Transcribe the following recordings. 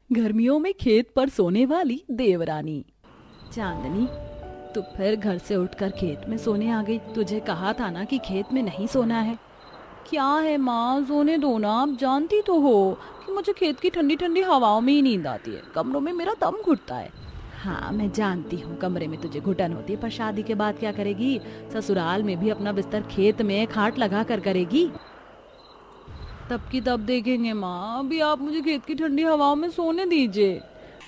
गर्मियों में खेत पर सोने वाली देवरानी। चांदनी, तू फिर घर से उठकर खेत में सोने आ गई। तुझे कहा था ना कि खेत में नहीं सोना है। क्या है माँ, सोने दो ना। आप जानती तो हो कि मुझे खेत की ठंडी ठंडी हवाओं में ही नींद आती है। कमरों में मेरा दम घुटता है। हाँ, मैं जानती हूँ कमरे में तुझे घुटन होती है, पर शादी के बाद क्या करेगी? ससुराल में भी अपना बिस्तर खेत में खाट लगा कर करेगी। तब की तब देखेंगे माँ, अभी आप मुझे खेत की ठंडी हवाओं में सोने दीजिए।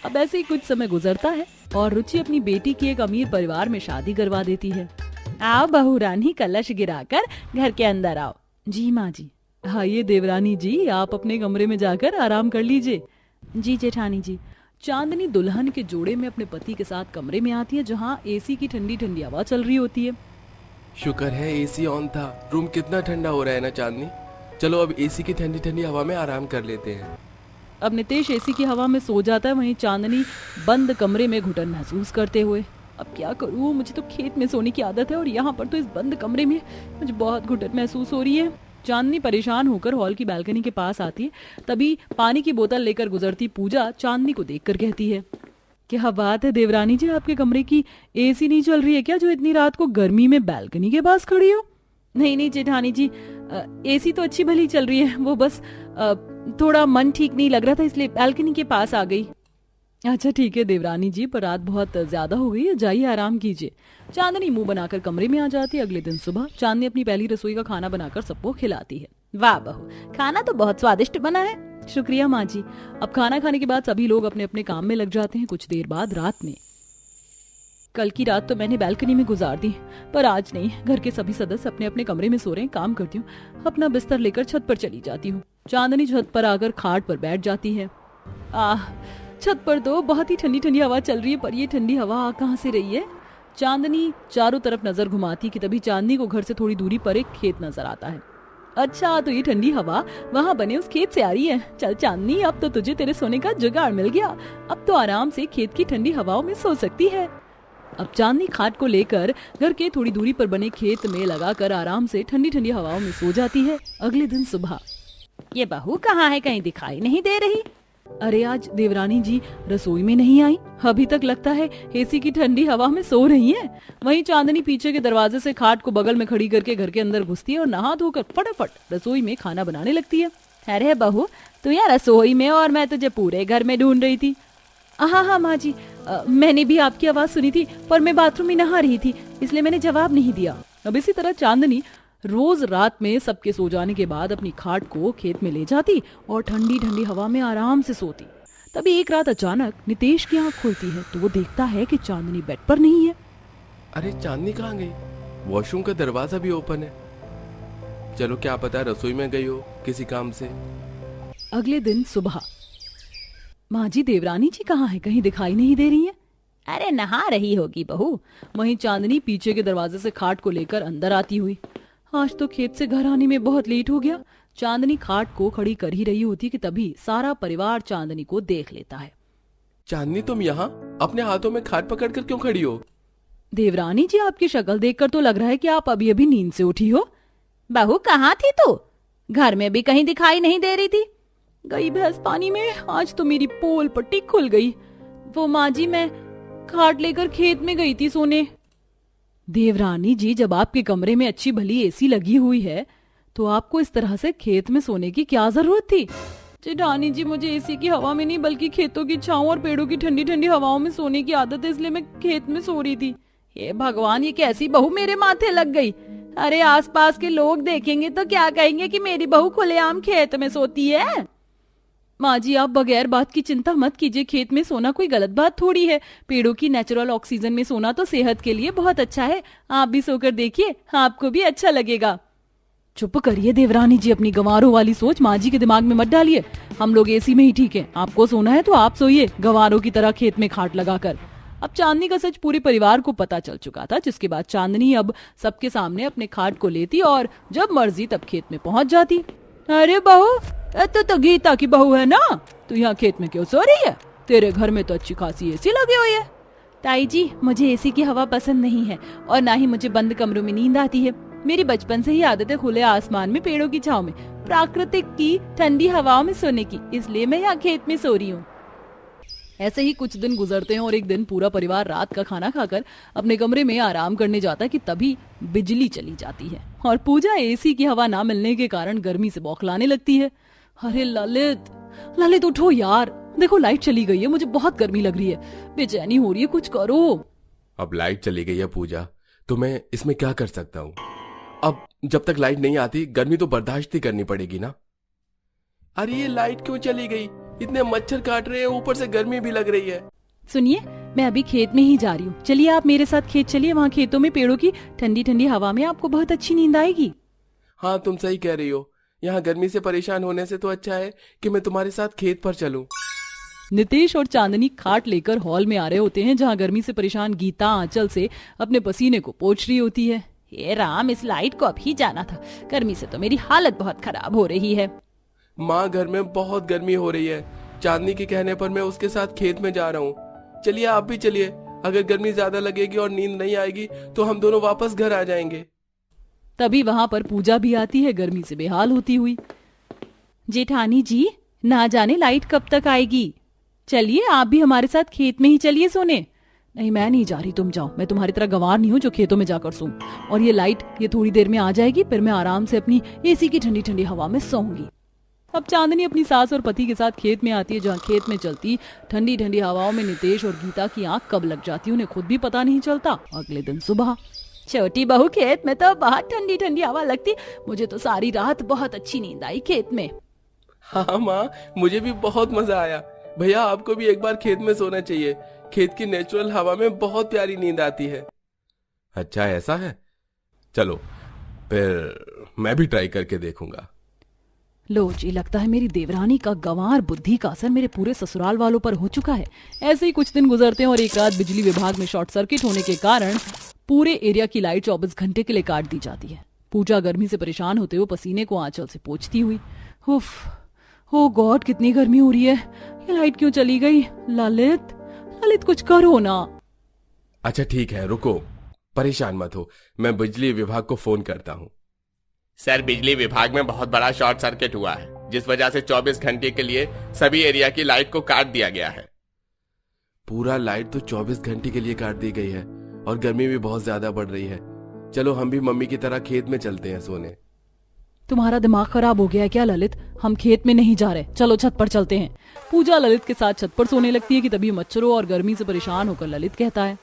अब ऐसे ही कुछ समय गुजरता है और रुचि अपनी बेटी की एक अमीर परिवार में शादी करवा देती है। आओ बहू रानी, कलश गिराकर घर के अंदर आओ। जी माँ जी। हाँ, ये देवरानी जी, आप अपने कमरे में जाकर आराम कर लीजिए। जी जेठानी जी। चांदनी दुल्हन के जोड़े में अपने पति के साथ कमरे में आती है, जहाँ एसी की ठंडी ठंडी हवा चल रही होती है। शुक्र है एसी ऑन था। रूम कितना ठंडा हो रहा है ना चांदनी। चलो अब एसी की ठंडी ठंडी हवा में आराम कर लेते हैं। अब नितेश एसी की हवा में सो जाता है, वहीं चांदनी बंद कमरे में घुटन महसूस करते हुए। अब क्या करूँ, मुझे तो खेत में सोने की आदत है और यहाँ पर तो इस बंद कमरे में मुझे बहुत घुटन महसूस हो रही है। चांदनी परेशान होकर हॉल की बालकनी के पास आती है। तभी पानी की बोतल लेकर गुजरती पूजा चांदनी को देखकर कहती है, क्या बात है देवरानी जी, आपके कमरे की एसी नहीं चल रही है क्या, जो इतनी रात को गर्मी में बालकनी के पास खड़ी हो? नहीं नहीं जेठानी जी, एसी तो अच्छी भली चल रही है, वो बस थोड़ा मन ठीक नहीं लग रहा था, इसलिए बालकनी के पास आ गई। अच्छा ठीक है देवरानी जी, पर रात बहुत ज्यादा हो गई है, जाइए आराम कीजिए। चांदनी मुंह बनाकर कमरे में आ जाती है। अगले दिन सुबह चांदनी अपनी पहली रसोई का खाना बनाकर सबको खिलाती है। वाह बहू, खाना तो बहुत स्वादिष्ट बना है। शुक्रिया माँ जी। अब खाना खाने के बाद सभी लोग अपने अपने काम में लग जाते हैं। कुछ देर बाद रात में, कल की रात तो मैंने बालकनी में गुजार दी, पर आज नहीं। घर के सभी सदस्य अपने अपने कमरे में सो रहे हैं। काम करती हूँ, अपना बिस्तर लेकर छत पर चली जाती हूँ। चांदनी छत पर आकर खाट पर बैठ जाती है। छत पर तो बहुत ही ठंडी ठंडी हवा चल रही है, पर ये ठंडी हवा आ कहाँ से रही है? चांदनी चारों तरफ नजर घुमाती कि तभी चांदनी को घर से थोड़ी दूरी पर एक खेत नजर आता है। अच्छा, तो ये ठंडी हवा वहाँ बने उस खेत से आ रही है। चल चांदनी, अब तो तुझे तेरे सोने का जुगाड़ मिल गया। अब तो आराम से खेत की ठंडी हवाओं में सो सकती है। अब चांदनी खाट को लेकर घर के थोड़ी दूरी पर बने खेत में लगाकर आराम से ठंडी ठंडी हवाओं में सो जाती है। अगले दिन सुबह, ये बहू कहाँ है, कहीं दिखाई नहीं दे रही। अरे आज देवरानी जी रसोई में नहीं आई, अभी तक लगता है एसी की ठंडी हवा में सो रही हैं। वहीं चांदनी पीछे के दरवाजे से खाट को बगल में खड़ी करके घर के अंदर घुसती है और नहा धोकर फटाफट रसोई में खाना बनाने लगती है। अरे बहू, तू यहाँ रसोई में, और मैं तुझे पूरे घर में ढूंढ रही थी। हाँ हाँ माँ जी, मैंने भी आपकी आवाज सुनी थी, पर मैं बाथरूम में नहा रही थी, इसलिए मैंने जवाब नहीं दिया। अब इसी तरह चांदनी रोज रात में सबके सो जाने के बाद अपनी खाट को खेत में ले जाती और ठंडी ठंडी हवा में आराम से सोती। तभी एक रात अचानक नितेश की आंख खुलती है तो वो देखता है कि चांदनी बेड पर नहीं है। अरे चांदनी कहाँ गई? वॉशरूम का दरवाजा भी ओपन है। चलो क्या पता रसोई में गई हो किसी काम से। अगले दिन सुबह, माँ जी देवरानी जी कहाँ है, कहीं दिखाई नहीं दे रही है। अरे नहा रही होगी बहू। वहीं चांदनी पीछे के दरवाजे से खाट को लेकर अंदर आती हुई। आज तो खेत से घर आने में बहुत लेट हो गया। चांदनी खाट को खड़ी कर ही रही होती कि तभी सारा परिवार चांदनी को देख लेता है। चांदनी, तुम यहाँ अपने हाथों में खाट पकड़कर क्यों खड़ी हो? देवरानी जी, आपकी शक्ल देखकर तो लग रहा है कि आप अभी अभी नींद से उठी हो। बहू कहाँ थी तू? घर में भी कहीं दिखाई नहीं दे रही थी। गई भैंस पानी में, आज तो मेरी पोल पट्टी खुल गई। वो माँ जी, मैं खाट लेकर खेत में गई थी सोने। देवरानी जी, जब आपके कमरे में अच्छी भली एसी लगी हुई है तो आपको इस तरह से खेत में सोने की क्या जरूरत थी? जेठानी जी, मुझे एसी की हवा में नहीं बल्कि खेतों की छांव और पेड़ों की ठंडी ठंडी हवाओं में सोने की आदत है, इसलिए मैं खेत में सो रही थी। हे भगवान, ये कैसी बहू मेरे माथे लग गई। अरे आसपास के लोग देखेंगे तो क्या कहेंगे कि मेरी बहू खुलेआम खेत में सोती है। माँ जी, आप बगैर बात की चिंता मत कीजिए, खेत में सोना कोई गलत बात थोड़ी है। पेड़ों की नेचुरल ऑक्सीजन में सोना तो सेहत के लिए बहुत अच्छा है। आप भी सोकर देखिए, आपको भी अच्छा लगेगा। चुप करिए देवरानी जी, अपनी गंवारों वाली सोच माँ जी के दिमाग में मत डालिए। हम लोग एसी में ही ठीक है, आपको सोना है तो आप सोइए गंवारों की तरह खेत में खाट लगाकर। अब चांदनी का सच पूरे परिवार को पता चल चुका था, जिसके बाद चांदनी अब सबके सामने अपने खाट को लेती और जब मर्जी तब खेत में पहुंच जाती। अरे बहू, तो गीता की बहू है ना, तू यहाँ खेत में क्यों सो रही है? तेरे घर में तो अच्छी खासी एसी लगी हुई है। ताई जी, मुझे एसी की हवा पसंद नहीं है और ना ही मुझे बंद कमरों में नींद आती है। मेरी बचपन से ही आदत है खुले आसमान में, पेड़ों की छांव में, प्राकृतिक की ठंडी हवाओं में सोने की, इसलिए मैं यहाँ खेत में सो रही हूँ। ऐसे ही कुछ दिन गुजरते हैं और एक दिन पूरा परिवार रात का खाना खाकर अपने कमरे में आराम करने जाता है कि तभी बिजली चली जाती है और पूजा एसी की हवा ना मिलने के कारण गर्मी से बौखलाने लगती है। अरे ललित, ललित उठो यार, देखो लाइट चली गई है, मुझे बहुत गर्मी लग रही है, बेचैनी हो रही है, कुछ करो। अब लाइट चली गई है पूजा, तो मैं इसमें क्या कर सकता हूँ। अब जब तक लाइट नहीं आती गर्मी तो बर्दाश्त ही करनी पड़ेगी ना। अरे ये लाइट क्यों चली गई, इतने मच्छर काट रहे हैं, ऊपर से गर्मी भी लग रही है। सुनिए, मैं अभी खेत में ही जा रही हूँ, चलिए आप मेरे साथ खेत चलिए, वहाँ खेतों में पेड़ों की ठंडी ठंडी हवा में आपको बहुत अच्छी नींद आएगी। हाँ तुम सही कह रही हो, यहाँ गर्मी से परेशान होने से तो अच्छा है कि मैं तुम्हारे साथ खेत पर चलूं। नितेश और चांदनी खाट लेकर हॉल में आ रहे होते हैं जहाँ गर्मी से परेशान गीता आंचल से अपने पसीने को पोंछ रही होती है। हे राम, इस लाइट को अभी जाना था, गर्मी से तो मेरी हालत बहुत खराब हो रही है। माँ घर में बहुत गर्मी हो रही है, चांदनी के कहने पर मैं उसके साथ खेत में जा रहा हूँ। चलिए आप भी चलिए, अगर गर्मी ज्यादा लगेगी और नींद नहीं आएगी तो हम दोनों वापस घर आ जाएंगे। तभी वहां पर पूजा भी आती है गर्मी से बेहाल होती हुई। जेठानी जी, ना जाने लाइट कब तक आएगी, चलिए आप भी हमारे साथ खेत में ही चलिए सोने। नहीं मैं नहीं जा रही, तुम जाओ, मैं तुम्हारी तरह गंवार नहीं हूँ जो खेतों में जाकर सोऊं। और ये लाइट ये थोड़ी देर में आ जाएगी, फिर मैं आराम से अपनी एसी की ठंडी ठंडी हवा में सोऊंगी। अब चांदनी अपनी सास और पति के साथ खेत में आती है जहाँ खेत में चलती ठंडी ठंडी हवाओं में नितेश और गीता की आंख कब लग जाती है उन्हें खुद भी पता नहीं चलता। अगले दिन सुबह, छोटी बहू खेत में तो बहुत ठंडी ठंडी हवा लगती, मुझे तो सारी रात बहुत अच्छी नींद आई खेत में। हाँ माँ, मुझे भी बहुत मजा आया। भैया आपको भी एक बार खेत में सोना चाहिए, खेत की नेचुरल हवा में बहुत प्यारी नींद आती है। अच्छा ऐसा है, चलो फिर मैं भी ट्राई करके देखूंगा। लो जी, लगता है मेरी देवरानी का गंवार बुद्धि का असर मेरे पूरे ससुराल वालों पर हो चुका है। ऐसे ही कुछ दिन गुजरते हैं और एक रात बिजली विभाग में शॉर्ट सर्किट होने के कारण पूरे एरिया की लाइट 24 घंटे के लिए काट दी जाती है। पूजा गर्मी से परेशान होते हुए पसीने को आंचल से पोंछती हुई, उफ, ओ गॉड कितनी गर्मी हो रही है, ये लाइट क्यों चली गई। ललित, ललित कुछ करो ना। अच्छा ठीक है, रुको, परेशान मत हो, मैं बिजली विभाग को फोन करता हूँ। सर, बिजली विभाग में बहुत बड़ा शॉर्ट सर्किट हुआ है, जिस वजह से 24 घंटे के लिए सभी एरिया की लाइट को काट दिया गया है। पूरा लाइट तो 24 घंटे के लिए काट दी गई है और गर्मी भी बहुत ज्यादा बढ़ रही है। चलो हम भी मम्मी की तरह खेत में चलते हैं सोने। तुम्हारा दिमाग खराब हो गया है क्या ललित, हम खेत में नहीं जा रहे, चलो छत पर चलते हैं। पूजा ललित के साथ छत पर सोने लगती है कि तभी मच्छरों और गर्मी से परेशान होकर ललित कहता है,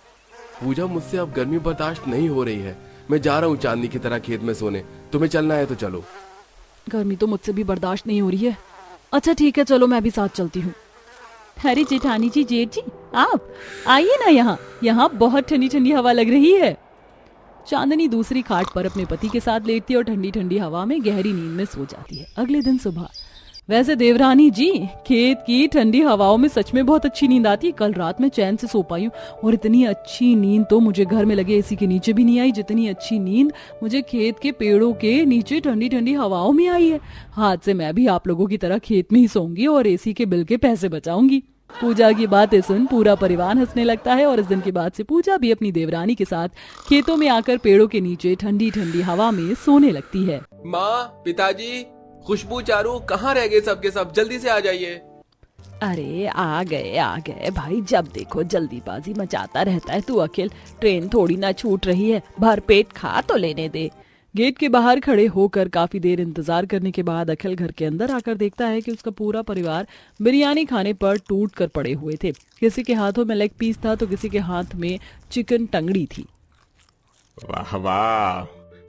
पूजा मुझसे अब गर्मी बर्दाश्त नहीं हो रही है, मैं जा रहा हूँ चांदनी की तरह खेत में सोने, तुम्हें चलना है तो चलो। गर्मी तो मुझसे भी बर्दाश्त नहीं हो रही है। अच्छा ठीक है, चलो मैं भी साथ चलती हूँ। अरे जेठानी जी, जेठ जी, आप आइए ना, यहाँ बहुत ठंडी ठंडी हवा लग रही है। चांदनी दूसरी खाट पर अपने पति के साथ लेटती है और ठंडी ठंडी हवा में गहरी नींद में सो जाती है। अगले दिन सुबह, वैसे देवरानी जी, खेत की ठंडी हवाओं में सच में बहुत अच्छी नींद आती है। कल रात में चैन से सो पाई हूँ और इतनी अच्छी नींद तो मुझे घर में लगे एसी के नीचे भी नहीं आई, जितनी अच्छी नींद मुझे खेत के पेड़ों के नीचे ठंडी ठंडी हवाओं में आई है। आज से मैं भी आप लोगों की तरह खेत में ही सोऊंगी और एसी के बिल के पैसे बचाऊंगी। पूजा की बातें सुन पूरा परिवार हंसने लगता है और इस दिन के बाद से पूजा भी अपनी देवरानी के साथ खेतों में आकर पेड़ों के नीचे ठंडी ठंडी हवा में सोने लगती है। माँ, पिताजी, खुशबू, चारू कहाँ रह गए सबके सब, जल्दी से आ जाइए। अरे आ गए भाई, जब देखो जल्दीबाजी मचाता रहता है तू अखिल, ट्रेन थोड़ी ना छूट रही है, भर पेट खा तो लेने दे। गेट के बाहर खड़े होकर काफी देर इंतजार करने के बाद अखिल घर के अंदर आकर देखता है कि उसका पूरा परिवार बिरयानी खाने पर टूट कर पड़े हुए थे। किसी के हाथों में लेग पीस था तो किसी के हाथ में चिकन टंगड़ी थी। वाह वाह,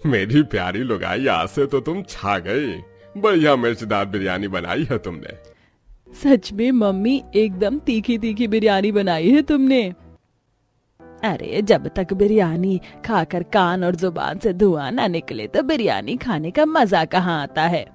मेरी प्यारी लुगाई, आज से तो तुम छा गई, बढ़िया मिर्चदार बिरयानी बनाई है तुमने। सच में मम्मी, एकदम तीखी तीखी बिरयानी बनाई है तुमने। अरे जब तक बिरयानी खाकर कान और जुबान से धुआं ना निकले तो बिरयानी खाने का मजा कहाँ आता है।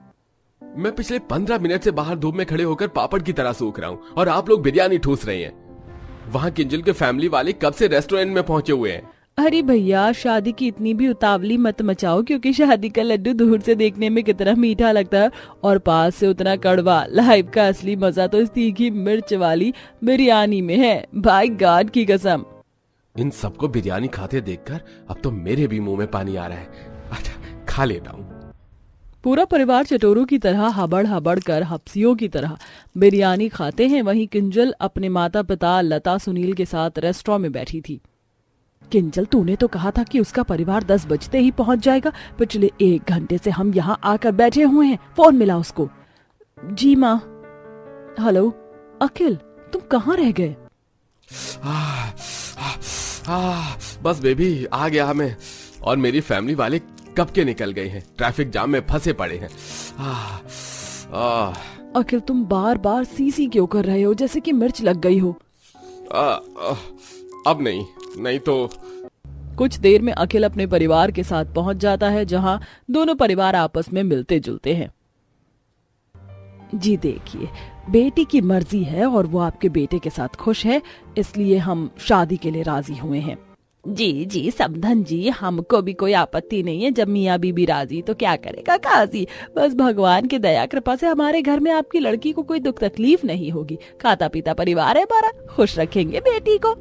मैं पिछले 15 मिनट से बाहर धूप में खड़े होकर पापड़ की तरह सूख रहा हूँ और आप लोग बिरयानी ठूस रहे हैं। वहाँ किंजल के फैमिली वाले कब से रेस्टोरेंट में पहुंचे हुए हैं। अरे भैया, शादी की इतनी भी उतावली मत मचाओ, क्योंकि शादी का लड्डू दूर से देखने में कितना मीठा लगता है और पास से उतना कड़वा। लाइफ का असली मजा तो इस तीखी मिर्च वाली बिरयानी में है, बाय गॉड की कसम। इन सबको बिरयानी खाते देखकर अब तो मेरे भी मुंह में पानी आ रहा है। अच्छा खा लेता हूँ। पूरा परिवार चटोरों की तरह हबड़ हबड़ कर हफ्सियों की तरह बिरयानी खाते हैं। वहीं किंजल अपने माता पिता लता सुनील के साथ रेस्टोरेंट में बैठी थी। किंजल, तूने तो कहा था कि उसका परिवार 10 बजते ही पहुंच जाएगा। पिछले 1 घंटे से हम यहाँ आकर बैठे हुए हैं। फोन मिला उसको। जी माँ। हेलो अखिल, तुम कहाँ रह गए? बस बेबी, आ गया मैं। और मेरी फैमिली वाले कब के निकल गए हैं, ट्रैफिक जाम में फंसे पड़े हैं। अखिल, तुम बार बार सी क्यों कर रहे हो, जैसे कि मिर्च लग गई हो? अब नहीं तो। कुछ देर में अखिल अपने परिवार के साथ पहुंच जाता है, जहां दोनों परिवार आपस में मिलते जुलते हैं। जी देखिए, बेटी की मर्जी है और वो आपके बेटे के साथ खुश है, इसलिए हम शादी के लिए राजी हुए हैं। जी समधन जी, हमको भी कोई आपत्ति नहीं है। जब मियाँ बीबी राजी तो क्या करेगा काजी। बस भगवान की दया कृपा से हमारे घर में आपकी लड़की को कोई दुख तकलीफ नहीं होगी। खाता पीता परिवार है हमारा, खुश रखेंगे बेटी को।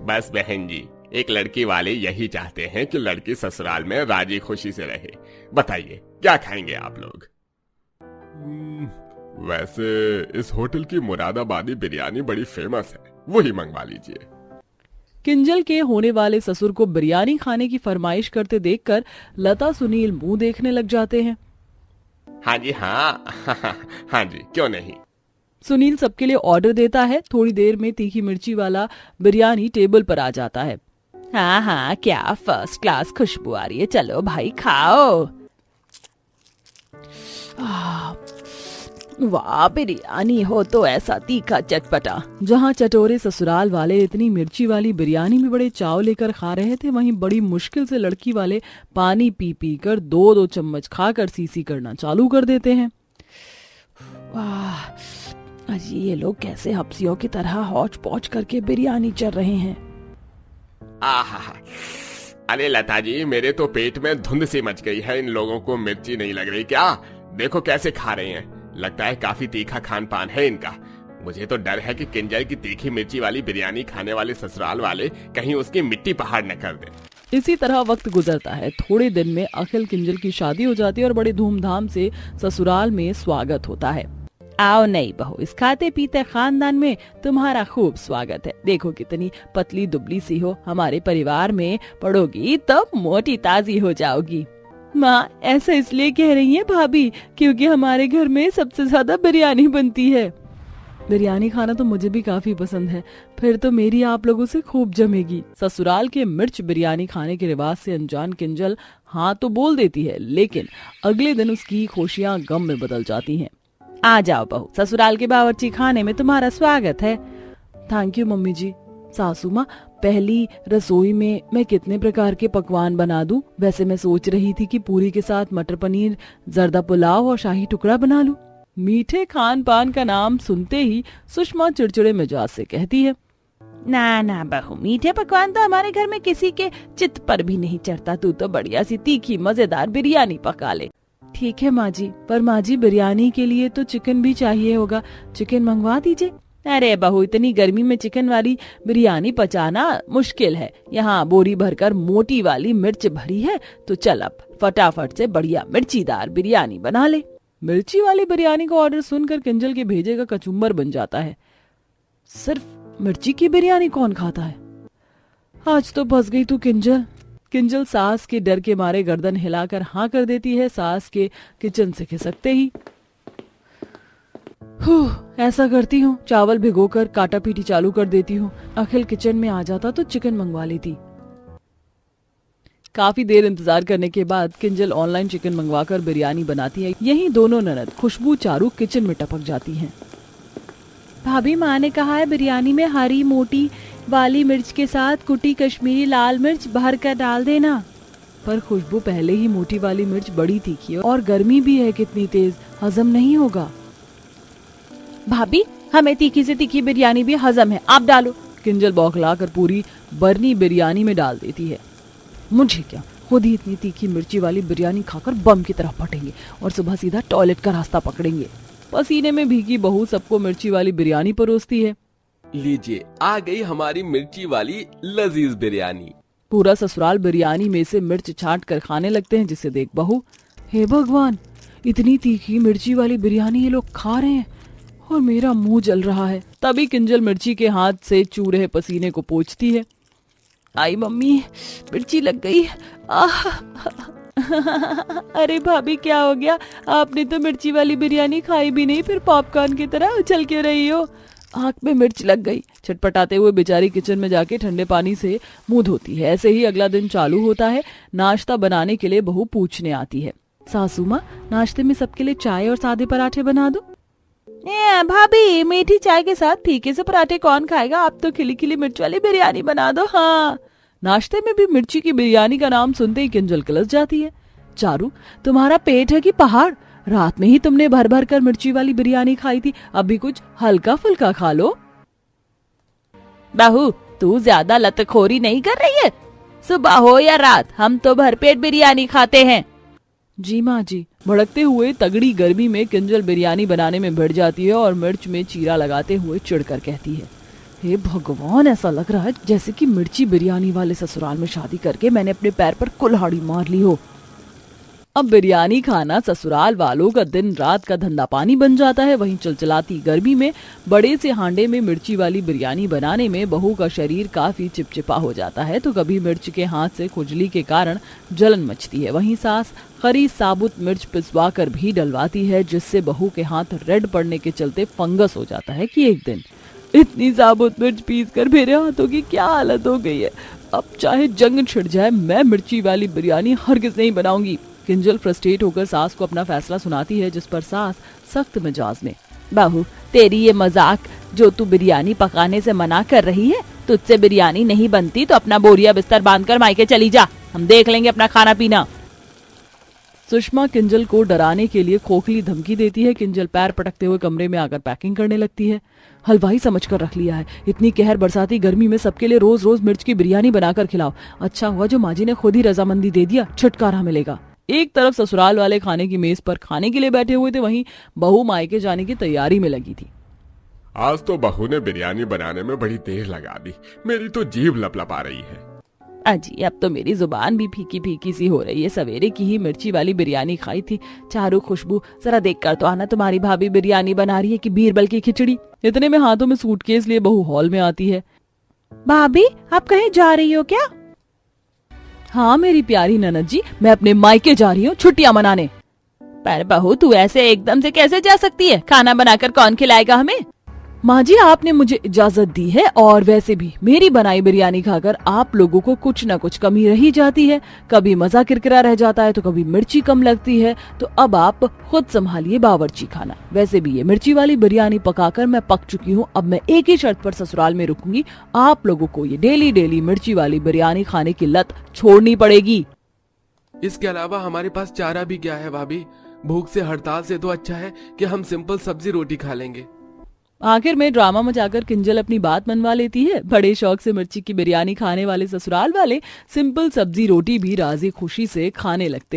बस बहन जी, एक लड़की वाले यही चाहते हैं कि लड़की ससुराल में राजी खुशी से रहे। बताइए क्या खाएंगे आप लोग? वैसे इस होटल की मुरादाबादी बिरयानी बड़ी फेमस है, वही मंगवा लीजिए। किंजल के होने वाले ससुर को बिरयानी खाने की फरमाइश करते देखकर लता सुनील मुंह देखने लग जाते हैं। हाँ जी हाँ हाँ जी, क्यों नहीं। सुनील सबके लिए ऑर्डर देता है। थोड़ी देर में तीखी मिर्ची वाला बिरयानी टेबल पर आ जाता है। हाँ, क्या फर्स्ट क्लास खुशबू आ रही है। चलो भाई खाओ। वाह, बिरयानी हो तो ऐसा तीखा चटपटा। जहाँ चटोरे ससुराल वाले इतनी मिर्ची वाली बिरयानी में बड़े चाव लेकर खा रहे थे, वहीं बड़ी मुश्किल से लड़की वाले पानी पी कर 2-2 चम्मच खाकर सीसी करना चालू कर देते हैं। वाह, अजी ये लोग कैसे हफ्सियों की तरह हौच पौच करके बिरयानी चल रहे हैं। आहा, अरे लता जी, मेरे तो पेट में धुंध सी मच गई है। इन लोगों को मिर्ची नहीं लग रही क्या? देखो कैसे खा रहे हैं। लगता है काफी तीखा खान पान है इनका। मुझे तो डर है कि किंजल की तीखी मिर्ची वाली बिरयानी खाने वाले ससुराल वाले कहीं उसकी मिट्टी पहाड़ न कर दें। इसी तरह वक्त गुजरता है। थोड़े दिन में अखिल किंजल की शादी हो जाती है और बड़े धूमधाम से ससुराल में स्वागत होता है। आओ नई बहू, इस खाते पीते खानदान में तुम्हारा खूब स्वागत है। देखो कितनी पतली दुबली सी हो, हमारे परिवार में पड़ोगी तो मोटी ताजी हो जाओगी। माँ, ऐसा इसलिए कह रही है भाभी क्योंकि हमारे घर में सबसे ज्यादा बिरयानी बनती है। बिरयानी खाना तो मुझे भी काफी पसंद है, फिर तो मेरी आप लोगों से खूब जमेगी। ससुराल के मिर्च बिरयानी खाने के रिवाज से अनजान किंजल हाँ तो बोल देती है, लेकिन अगले दिन उसकी खुशियाँ गम में बदल जाती हैं। आ जाओ बहू, ससुराल के बावर्ची खाने में तुम्हारा स्वागत है। थैंक यू मम्मी जी। सासू माँ, पहली रसोई में मैं कितने प्रकार के पकवान बना दूं? वैसे मैं सोच रही थी कि पूरी के साथ मटर पनीर, जर्दा पुलाव और शाही टुकड़ा बना लूं। मीठे खान पान का नाम सुनते ही सुषमा चिड़चिड़े मिजाज से कहती है, ना बहू, मीठे पकवान तो हमारे घर में किसी के चित्त पर भी नहीं चढ़ता। तू तो बढ़िया सी तीखी मजेदार बिरयानी पका ले। ठीक है माँ जी, पर माँ जी बिरयानी के लिए तो चिकन भी चाहिए होगा, चिकन मंगवा दीजिए। अरे बहू, इतनी गर्मी में चिकन वाली बिरयानी पचाना मुश्किल है। यहाँ बोरी भरकर मोटी वाली मिर्च भरी है, तो चल अब फटाफट से बढ़िया मिर्चीदार बिरयानी बना ले। मिर्ची वाली बिरयानी का ऑर्डर सुनकर किंजल के भेजे का कचुम्बर बन जाता है। सिर्फ मिर्ची की बिरयानी कौन खाता है? आज तो फंस गई तू किंजल। किंजल सास के डर के मारे गर्दन हिलाकर हाँ कर देती है। सास के किचन से खिसकते ही ऐसा करती हूँ, चावल भिगोकर काटा पीटी चालू कर देती हूँ। अखिल किचन में आ जाता तो चिकन मंगवा लेती। काफी देर इंतजार करने के बाद किंजल ऑनलाइन चिकन मंगवाकर बिरयानी बनाती है। यहीं दोनों ननद खुशबू चारू किचन में टपक जाती हैं। भाभी, माँ ने कहा है बिरयानी में हरी मोटी वाली मिर्च के साथ कुटी कश्मीरी लाल मिर्च भर कर डाल देना। पर खुशबू, पहले ही मोटी वाली मिर्च बड़ी तीखी है और गर्मी भी है कितनी तेज, हजम नहीं होगा। भाभी, हमें तीखी से तीखी बिरयानी भी हजम है, आप डालो। किंजल बौखलाकर पूरी बर्नी बिरयानी में डाल देती है। मुझे क्या, खुद ही इतनी तीखी मिर्ची वाली बिरयानी खाकर बम की तरह फटेंगे और सुबह सीधा टॉयलेट का रास्ता पकड़ेंगे। पसीने में भीगी बहू सबको मिर्ची वाली बिरयानी परोसती है। लीजिए, आ गई हमारी मिर्ची वाली लजीज बिरयानी। पूरा ससुराल बिरयानी में से मिर्च छांट कर खाने लगते हैं, जिसे देख बहू, हे भगवान, इतनी तीखी मिर्ची वाली बिरयानी ये लोग खा रहे हैं और मेरा मुंह जल रहा है। तभी किंजल मिर्ची के हाथ से चू रहे पसीने को पोंछती है। आई मम्मी, मिर्ची लग गई। आह अरे भाभी, क्या हो गया? आपने तो मिर्ची वाली बिरयानी खाई भी नहीं, फिर पॉपकॉर्न की तरह उछल क्यों रही हो? आंख में मिर्च लग गई। छटपटाते हुए बेचारी किचन में जाके ठंडे पानी से मुंह धोती है। ऐसे ही अगला दिन चालू होता है। नाश्ता बनाने के लिए बहू पूछने आती है, सासू माँ, नाश्ते में सबके लिए चाय और सादे पराठे बना दो। भाभी, मीठी चाय के साथ फीके से पराठे कौन खाएगा? आप तो खिली खिली मिर्च वाली बिरयानी बना दो। हाँ। नाश्ते में भी मिर्ची की बिरयानी का नाम सुनते ही किंजल किलस जाती है। चारू, तुम्हारा पेट है कि पहाड़? रात में ही तुमने भर भर कर मिर्ची वाली बिरयानी खाई थी, अभी कुछ हल्का फुल्का खा लो। बहू, तू ज्यादा लतखोरी नहीं कर रही है? सुबह हो या रात, हम तो भरपेट बिरयानी खाते हैं। जी माँ जी। भड़कते हुए तगड़ी गर्मी में किंजल बिरयानी बनाने में भिड़ जाती है और मिर्च में चीरा लगाते हुए चिढ़कर कहती है, हे भगवान, ऐसा लग रहा है जैसे कि मिर्ची बिरयानी वाले ससुराल में शादी करके मैंने अपने पैर पर कुल्हाड़ी मार ली हो। अब बिरयानी खाना ससुराल वालों का दिन रात का धंधा पानी बन जाता है। वहीं चलचलाती गर्मी में बड़े से हांडे में मिर्ची वाली बिरयानी बनाने में बहू का शरीर काफी चिपचिपा हो जाता है, तो कभी मिर्च के हाथ से खुजली के कारण जलन मचती है। वहीं सास खरी साबुत मिर्च पिसवा कर भी डलवाती है, जिससे बहू के हाथ रेड पड़ने के चलते फंगस हो जाता है कि एक दिन इतनी साबुत मिर्च पीस कर मेरे हाथों की क्या हालत हो गई है। अब चाहे जंग छिड़ जाए, मैं मिर्ची वाली बिरयानी हरगिज नहीं बनाऊंगी। किंजल फ्रस्ट्रेट होकर सास को अपना फैसला सुनाती है, जिस पर सास सख्त मिजाज में, बहू, तेरी ये मजाक, जो तू बिरयानी पकाने से मना कर रही है, तुझसे बिरयानी नहीं बनती तो अपना बोरिया बिस्तर बांधकर मायके चली जा, हम देख लेंगे अपना खाना पीना। सुषमा किंजल को डराने के लिए खोखली धमकी देती है। किंजल पैर पटकते हुए कमरे में आकर पैकिंग करने लगती है। हलवाई समझकर रख लिया है, इतनी कहर बरसाती गर्मी में सबके लिए रोज रोज मिर्च की बिरयानी बनाकर खिलाओ। अच्छा हुआ जो माँ जी ने खुद ही रजामंदी दे दिया, छुटकारा मिलेगा। एक तरफ ससुराल वाले खाने की मेज पर खाने के लिए बैठे हुए थे, वहीं बहू मायके जाने की तैयारी में लगी थी। आज तो बहू ने बिरयानी बनाने में बड़ी देर लगा दी, मेरी तो जीभ लपलपा रही है। अजी, अब तो मेरी जुबान भी फीकी फीकी सी हो रही है। सवेरे की ही मिर्ची वाली बिरयानी खाई थी। चारू, खुशबू, जरा देख कर तो आना, तुम्हारी भाभी बिरयानी बना रही है कि बीरबल की खिचड़ी। इतने में हाथों में सूटकेस लिए बहू हॉल में आती है। भाभी, आप कहीं जा रही हो क्या? हाँ मेरी प्यारी ननद जी, मैं अपने मायके जा रही हूँ छुट्टियां मनाने। पर बहू, तू ऐसे एकदम से कैसे जा सकती है? खाना बनाकर कौन खिलाएगा हमें? माँ जी, आपने मुझे इजाजत दी है, और वैसे भी मेरी बनाई बिरयानी खाकर आप लोगों को कुछ न कुछ कमी रही जाती है। कभी मजा किरकिरा रह जाता है तो कभी मिर्ची कम लगती है, तो अब आप खुद संभालिए बावर्ची खाना। वैसे भी ये मिर्ची वाली बिरयानी पकाकर मैं पक चुकी हूँ। अब मैं एक ही शर्त पर ससुराल में रुकूंगी, आप लोगों को ये डेली डेली मिर्ची वाली बिरयानी खाने की लत छोड़नी पड़ेगी। इसके अलावा हमारे पास चारा भी क्या है भाभी? भूख से हड़ताल से तो अच्छा है कि हम सिंपल सब्जी रोटी खा लेंगे। आखिर में ड्रामा मचाकर किंजल अपनी बात मनवा लेती है। बड़े शौक से मिर्ची की बिरयानी खाने वाले ससुराल वाले सिंपल सब्जी रोटी भी राजी खुशी से खाने लगते हैं।